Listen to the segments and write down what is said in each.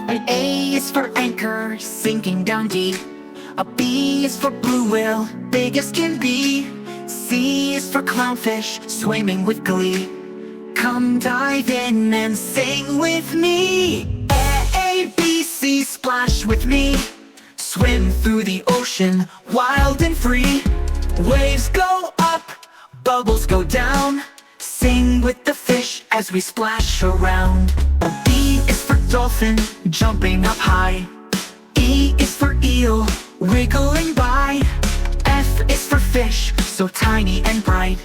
An A is for anchor, sinking down deep. A B is for blue whale, big as can be. C is for clownfish, swimming with glee. Come dive in and sing with me. A, B, C, splash with me. Swim through the ocean, wild and free. Waves go up, bubbles go down. Sing with the fish as we splash around. D is for dolphin, jumping up high. E is for eel, wiggling by. F is for fish, so tiny and bright.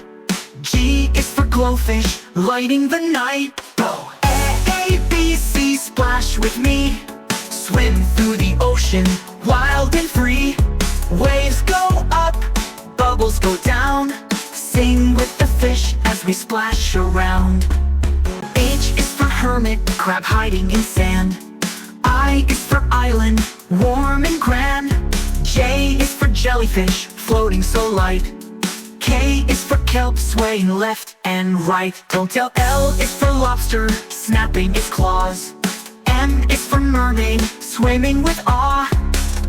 G is for glowfish, lighting the night. Go! A, B, C, splash with me. Swim through the ocean, wild and free. Waves go up, bubbles go down. Sing with the fish as we splash around. H is for hermit crab, hiding in sand. I is for island, warm and grand. J is for jellyfish, floating so light. K is for kelp, swaying left and right. Don't tell. L is for lobster, snapping its claws. M is for mermaid, swimming with awe.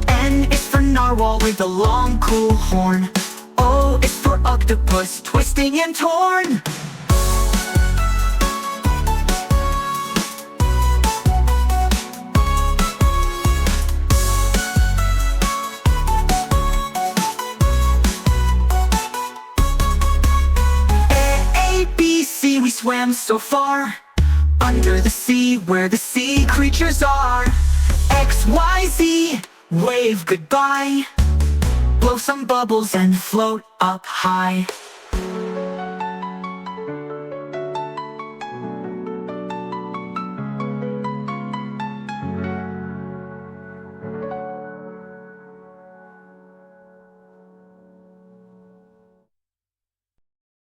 N is for narwhal with a long cool horn. O is for octopus, twisting and torn. A, B, C, we swam so far. Under the sea, where the sea creatures are. X, Y, Z, wave goodbye. Blow some bubbles and float up high.